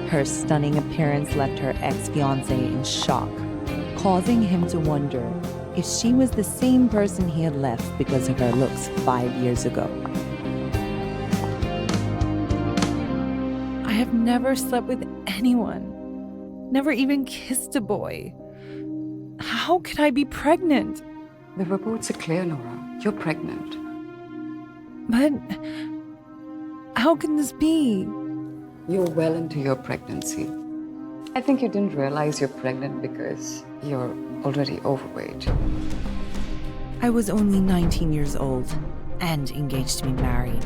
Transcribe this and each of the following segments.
Her stunning appearance left her ex-fiancé in shock, causing him to wonder if she was the same person he had left because of her looks 5 years ago. I have never slept with anyone, never even kissed a boy. How could I be pregnant? The reports are clear, Nora. You're pregnant. But how can this be? You're well into your pregnancy. I think you didn't realize you're pregnant because you're already overweight. I was only 19 years old and engaged to be married.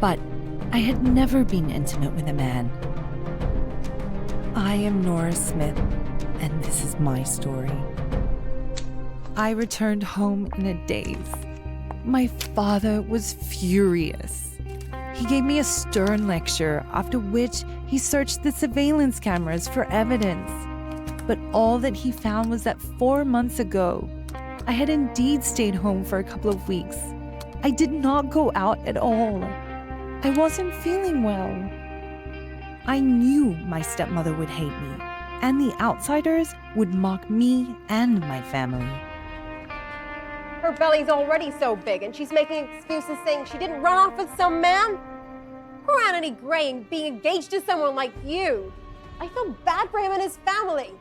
But I had never been intimate with a man. I am Nora Smith, and this is my story. I returned home in a daze. My father was furious. He gave me a stern lecture, after which he searched the surveillance cameras for evidence. But all that he found was that 4 months ago, I had indeed stayed home for a couple of weeks. I did not go out at all. I wasn't feeling well. I knew my stepmother would hate me, and the outsiders would mock me and my family. Her belly's already so big, and she's making excuses saying she didn't run off with some man. Poor Anthony Gray being engaged to someone like you. I feel bad for him and his family.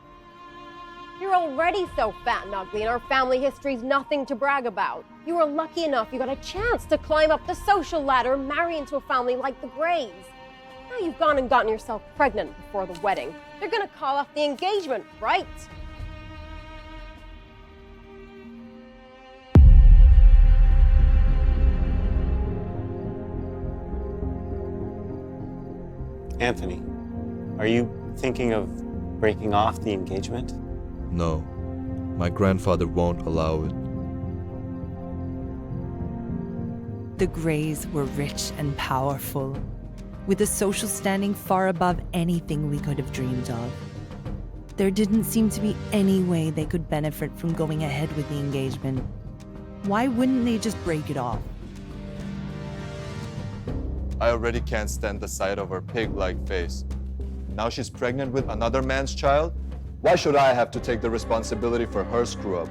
You're already so fat and ugly, and our family history's nothing to brag about. You were lucky enough you got a chance to climb up the social ladder and marry into a family like the Grays. Now you've gone and gotten yourself pregnant before the wedding. They're gonna call off the engagement, right? Anthony, are you thinking of breaking off the engagement? No, my grandfather won't allow it. The Grays were rich and powerful, with a social standing far above anything we could have dreamed of. There didn't seem to be any way they could benefit from going ahead with the engagement. Why wouldn't they just break it off? I already can't stand the sight of her pig-like face. Now she's pregnant with another man's child? Why should I have to take the responsibility for her screw-up?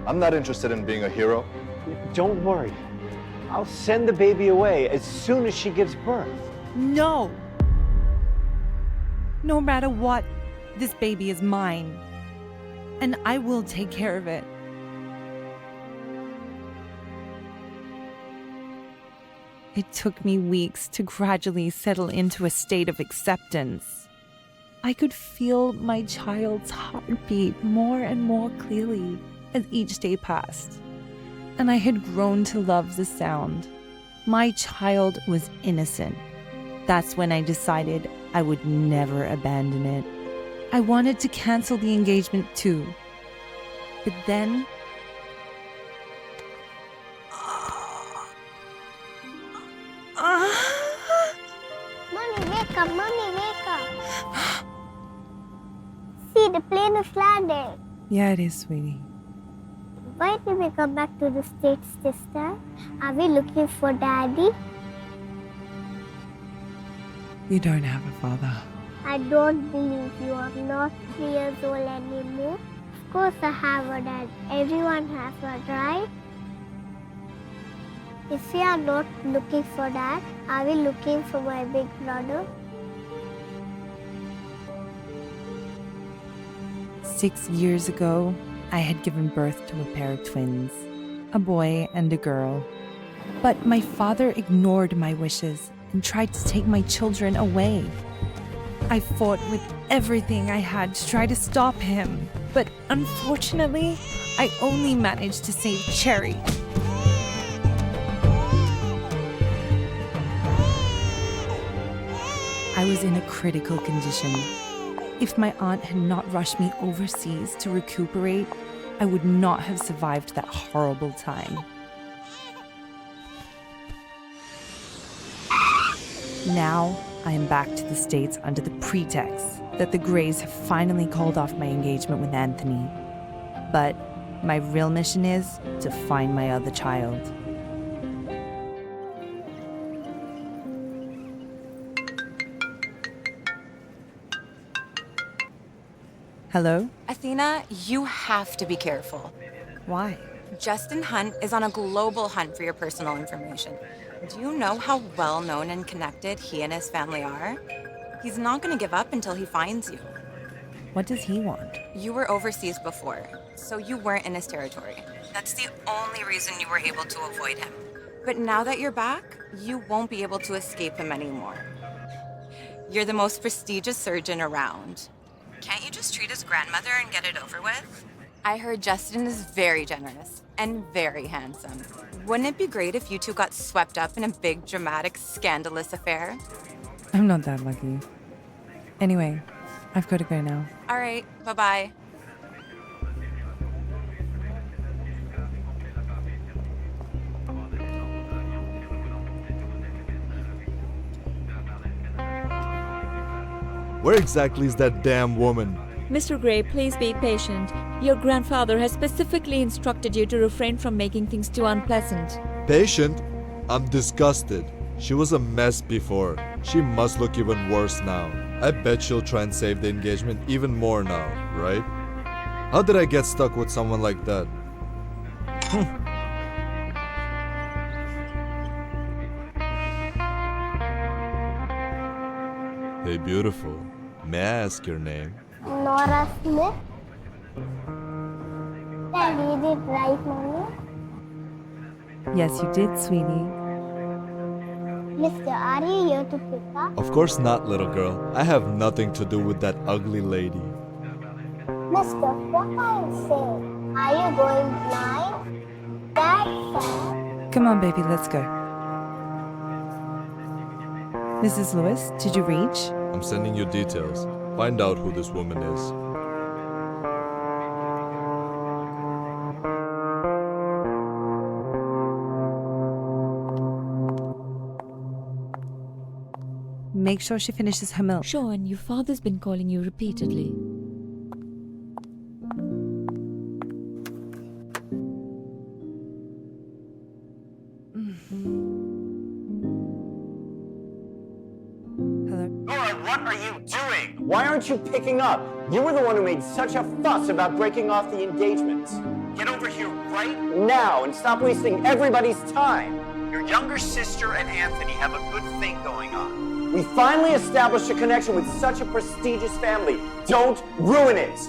I'm not interested in being a hero. Don't worry. I'll send the baby away as soon as she gives birth. No! No matter what, this baby is mine. And I will take care of it. It took me weeks to gradually settle into a state of acceptance. I could feel my child's heartbeat more and more clearly as each day passed, and I had grown to love the sound. My child was innocent. That's when I decided I would never abandon it. I wanted to cancel the engagement too. But then Mommy, wake up! Mommy, wake up! See, the plane is landing. Yeah, it is, sweetie. Why did we come back to the States this time? Are we looking for Daddy? You don't have a father. I don't believe you are not 3 years old anymore. Of course I have a dad. Everyone has one, right? If we are not looking for Dad, are we looking for my big brother? 6 years ago, I had given birth to a pair of twins, a boy and a girl. But my father ignored my wishes and tried to take my children away. I fought with everything I had to try to stop him, but unfortunately, I only managed to save Cherry. I was in a critical condition. If my aunt had not rushed me overseas to recuperate, I would not have survived that horrible time. Now, I am back to the States under the pretext that the Grays have finally called off my engagement with Anthony. But my real mission is to find my other child. Hello? Athena, you have to be careful. Why? Justin Hunt is on a global hunt for your personal information. Do you know how well known and connected he and his family are? He's not going to give up until he finds you. What does he want? You were overseas before, so you weren't in his territory. That's the only reason you were able to avoid him. But now that you're back, you won't be able to escape him anymore. You're the most prestigious surgeon around. Can't you just treat his grandmother and get it over with? I heard Justin is very generous and very handsome. Wouldn't it be great if you two got swept up in a big, dramatic, scandalous affair? I'm not that lucky. Anyway, I've got to go now. All right, bye-bye. Where exactly is that damn woman? Mr. Gray, please be patient. Your grandfather has specifically instructed you to refrain from making things too unpleasant. Patient? I'm disgusted. She was a mess before. She must look even worse now. I bet she'll try and save the engagement even more now, right? How did I get stuck with someone like that? Hey, beautiful. May I ask your name? Nora Smith. Did I read it right, Mommy? Yes, you did, sweetie. Mister, are you here to pick up? Of course not, little girl. I have nothing to do with that ugly lady. Mister, what are you saying? Are you going blind? That's sad. Come on, baby, let's go. Mrs. Lewis, did you reach? I'm sending you details. Find out who this woman is. Make sure she finishes her milk. Sure, and your father's been calling you repeatedly. Hello? Nora, what are you doing? Why aren't you picking up? You were the one who made such a fuss about breaking off the engagement. Get over here right now and stop wasting everybody's time. Your younger sister and Anthony have a good thing going on. We finally established a connection with such a prestigious family. Don't ruin it.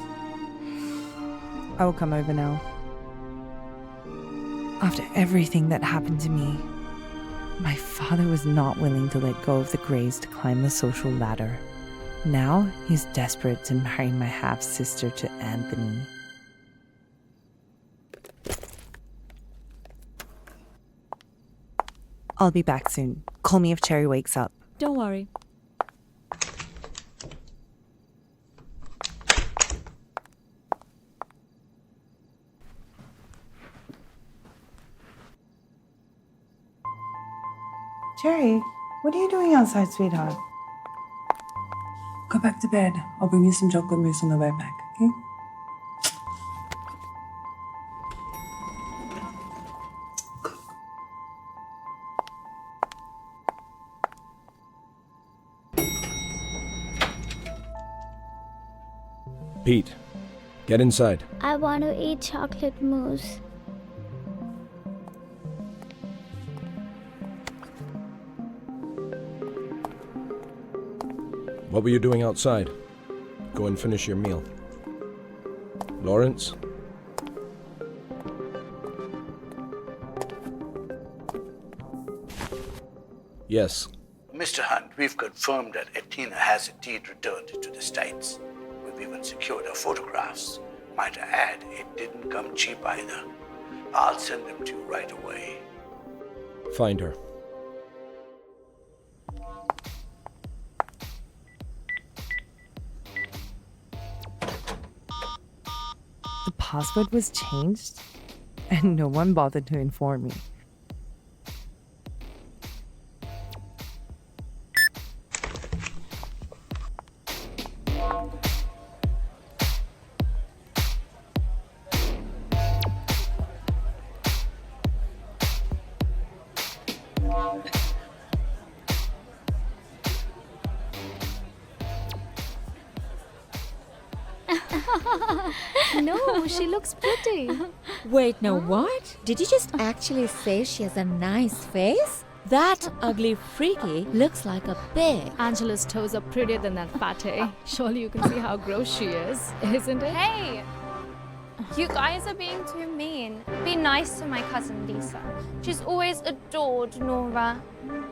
I will come over now. After everything that happened to me, my father was not willing to let go of the Grays to climb the social ladder. Now he's desperate to marry my half-sister to Anthony. I'll be back soon. Call me if Cherry wakes up. Don't worry. Cherry, what are you doing outside, sweetheart? Go back to bed. I'll bring you some chocolate mousse on the way back, okay? Pete, get inside. I want to eat chocolate mousse. What were you doing outside? Go and finish your meal. Lawrence? Yes. Mr. Hunt, we've confirmed that Athena has indeed returned to the States. We've even secured her photographs. Might I add, it didn't come cheap either. I'll send them to you right away. Find her. The password was changed, and no one bothered to inform me. No, she looks pretty. Wait, no, what? Did you just actually say she has a nice face? That ugly freaky looks like a pig. Angela's toes are prettier than that fatty. Surely you can see how gross she is, isn't it? Hey! You guys are being too mean. Be nice to my cousin Lisa. She's always adored Nora.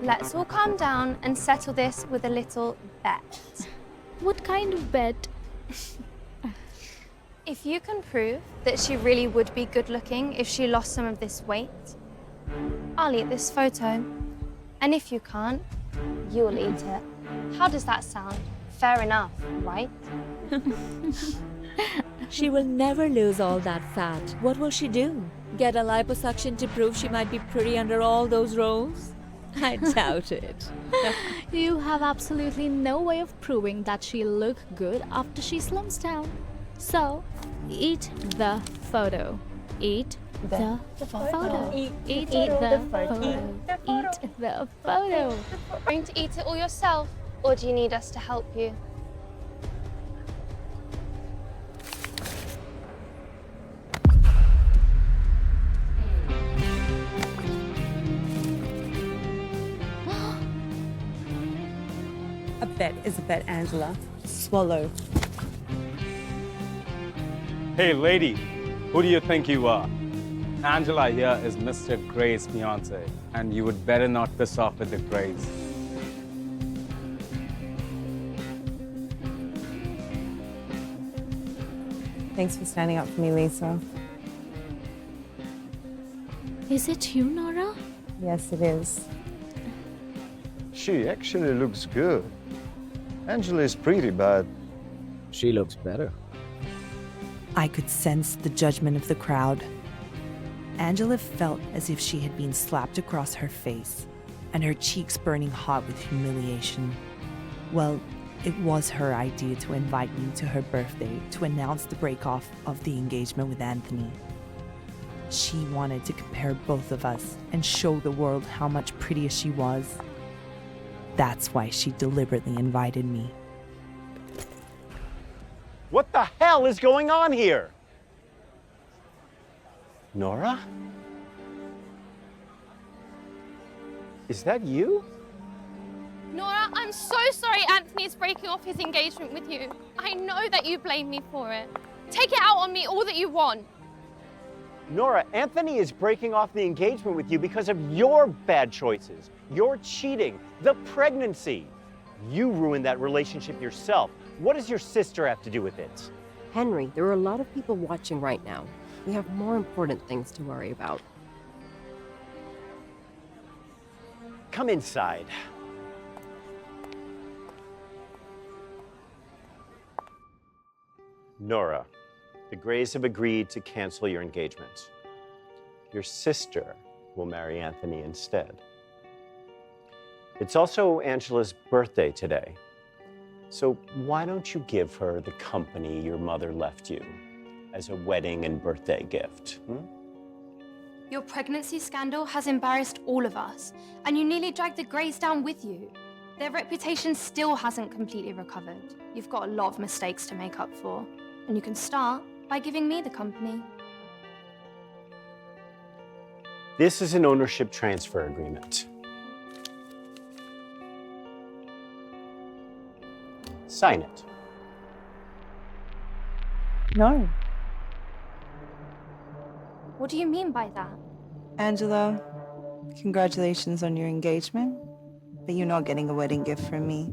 Let's all calm down and settle this with a little bet. What kind of bet? If you can prove that she really would be good looking if she lost some of this weight, I'll eat this photo. And if you can't, you'll eat it. How does that sound? Fair enough, right? She will never lose all that fat. What will she do? Get a liposuction to prove she might be pretty under all those rolls? I doubt it. You have absolutely no way of proving that she'll look good after she slims down. So, eat the photo. Eat the photo. Eat the photo. Eat the photo. Going to eat it all yourself, or do you need us to help you? A bet is a bet, Angela. Swallow. Hey, lady, who do you think you are? Angela here is Mr. Gray's fiancé, and you would better not piss off with the Grays. Thanks for standing up for me, Lisa. Is it you, Nora? Yes, it is. She actually looks good. Angela is pretty, but she looks better. I could sense the judgment of the crowd. Angela felt as if she had been slapped across her face, and her cheeks burning hot with humiliation. Well, it was her idea to invite me to her birthday to announce the break-off of the engagement with Anthony. She wanted to compare both of us and show the world how much prettier she was. That's why she deliberately invited me. What the hell is going on here? Nora? Is that you? Nora, I'm so sorry Anthony's breaking off his engagement with you. I know that you blame me for it. Take it out on me all that you want. Nora, Anthony is breaking off the engagement with you because of your bad choices. Your cheating, the pregnancy. You ruined that relationship yourself. What does your sister have to do with it? Henry, there are a lot of people watching right now. We have more important things to worry about. Come inside. Nora, the Grays have agreed to cancel your engagement. Your sister will marry Anthony instead. It's also Angela's birthday today. So why don't you give her the company your mother left you as a wedding and birthday gift? Your pregnancy scandal has embarrassed all of us, and you nearly dragged the Greys down with you. Their reputation still hasn't completely recovered. You've got a lot of mistakes to make up for, and you can start by giving me the company. This is an ownership transfer agreement. Sign it. No. What do you mean by that? Angela, congratulations on your engagement, but you're not getting a wedding gift from me.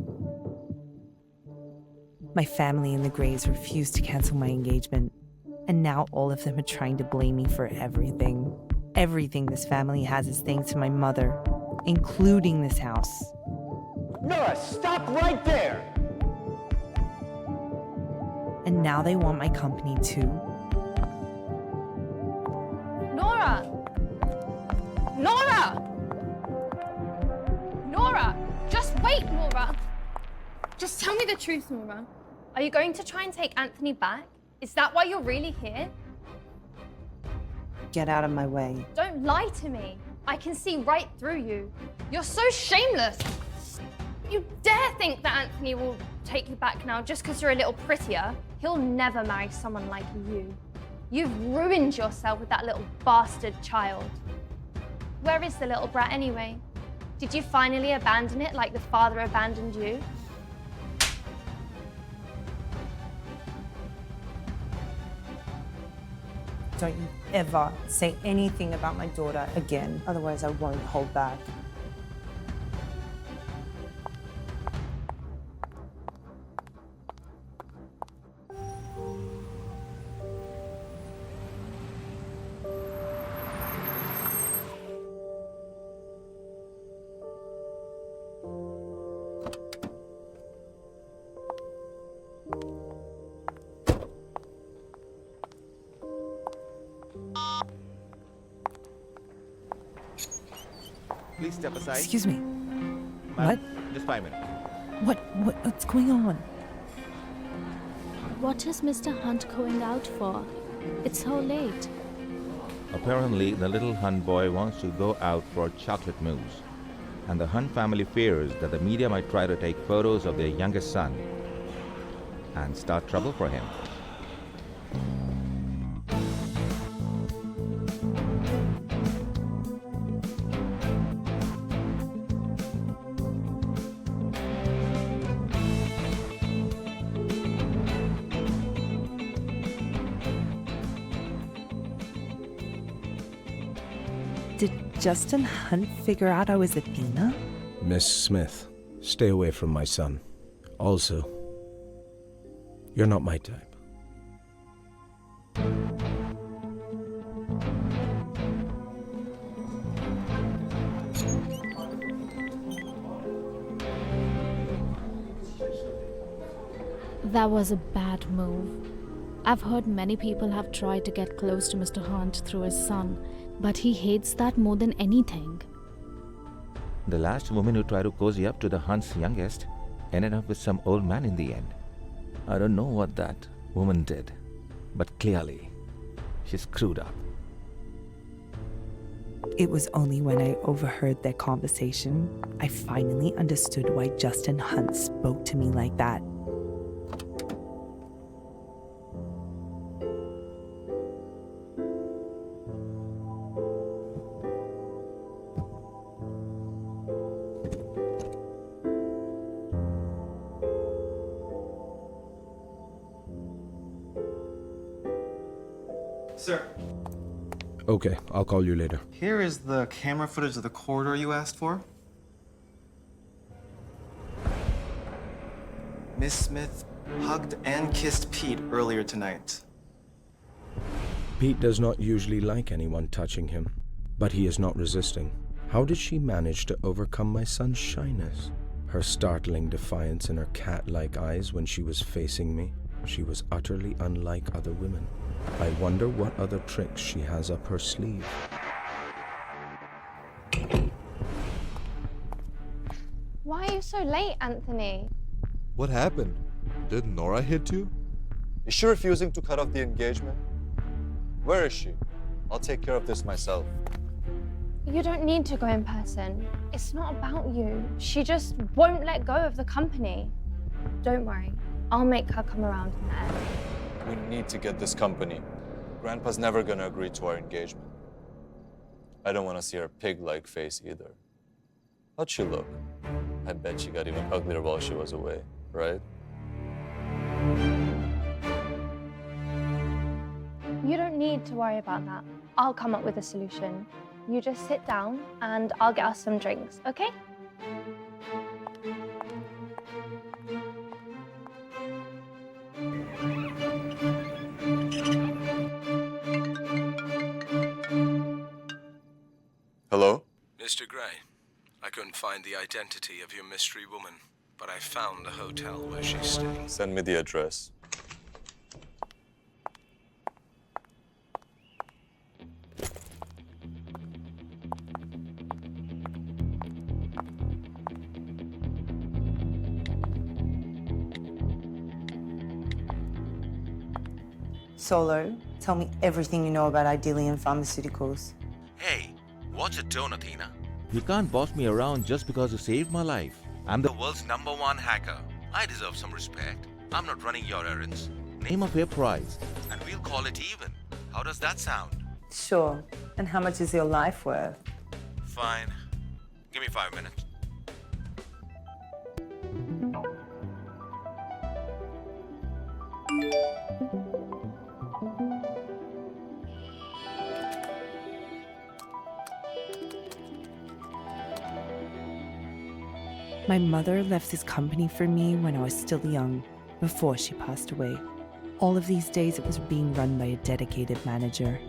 My family and the Grays refused to cancel my engagement, and now all of them are trying to blame me for everything. Everything this family has is thanks to my mother, including this house. Nora, stop right there! And now they want my company too. Nora! Nora! Nora! Just wait, Nora! Just tell me the truth, Nora. Are you going to try and take Anthony back? Is that why you're really here? Get out of my way. Don't lie to me. I can see right through you. You're so shameless. You dare think that Anthony will take you back now just because you're a little prettier? He'll never marry someone like you. You've ruined yourself with that little bastard child. Where is the little brat anyway? Did you finally abandon it like the father abandoned you? Don't you ever say anything about my daughter again, otherwise I won't hold back. Please step aside. Excuse me. Ma'am, What? Just 5 minutes. What's going on? What is Mr. Hunt going out for? It's so late. Apparently, the little Hunt boy wants to go out for chocolate mousse. And the Hunt family fears that the media might try to take photos of their youngest son and start trouble for him. Did Justin Hunt figure out I was Athena? Miss Smith, stay away from my son. Also, you're not my type. That was a bad move. I've heard many people have tried to get close to Mr. Hunt through his son, but he hates that more than anything. The last woman who tried to cozy up to the Hunt's youngest ended up with some old man in the end. I don't know what that woman did, but clearly, she screwed up. It was only when I overheard their conversation I finally understood why Justin Hunt spoke to me like that. Sir, Okay, I'll call you later. here is the camera footage of the corridor you asked for. Miss Smith hugged and kissed Pete earlier tonight. Pete does not usually like anyone touching him, but he is not resisting. How did she manage to overcome my son's shyness? Her startling defiance in her cat-like eyes when she was facing me. She was utterly unlike other women. I wonder what other tricks she has up her sleeve. Why are you so late, Anthony? What happened? Did Nora hit you? Is she refusing to cut off the engagement? Where is she? I'll take care of this myself. You don't need to go in person. It's not about you. She just won't let go of the company. Don't worry. I'll make her come around in the end. We need to get this company. Grandpa's never gonna agree to our engagement. I don't want to see her pig-like face either. How'd she look? I bet she got even uglier while she was away, right? You don't need to worry about that. I'll come up with a solution. You just sit down and I'll get us some drinks, okay? Hello? Mr. Gray, I couldn't find the identity of your mystery woman, but I found the hotel where she's staying. Send me the address. Solo, tell me everything you know about Idyllium Pharmaceuticals. Hey, what's a tone, Athena? You can't boss me around just because you saved my life. I'm the world's #1 hacker. I deserve some respect. I'm not running your errands. Name a fair price, and we'll call it even. How does that sound? Sure. And how much is your life worth? Fine. Give me 5 minutes. My mother left this company for me when I was still young, before she passed away. All of these days it was being run by a dedicated manager.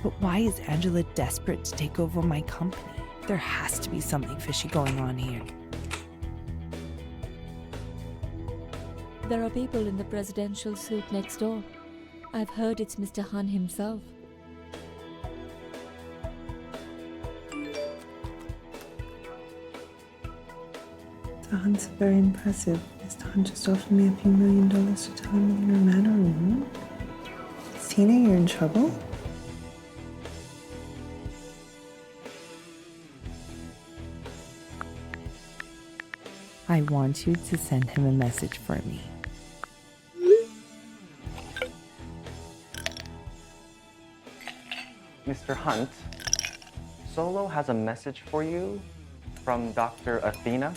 But why is Angela desperate to take over my company? There has to be something fishy going on here. There are people in the presidential suite next door. I've heard it's Mr. Han himself. Mr. Hunt's very impressive. Mr. Hunt just offered me a few $1 million to tell him that you're a man or a woman. Is Tina, you're in trouble? I want you to send him a message for me. Mr. Hunt, Solo has a message for you from Dr. Athena.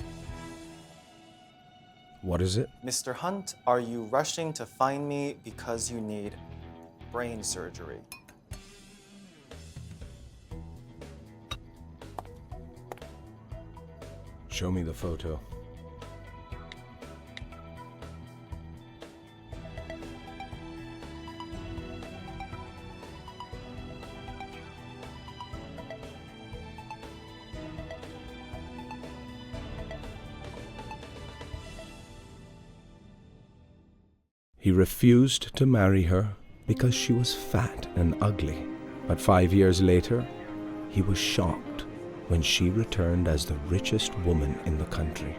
What is it? Mr. Hunt, are you rushing to find me because you need brain surgery? Show me the photo. He refused to marry her because she was fat and ugly. But 5 years later, he was shocked when she returned as the richest woman in the country.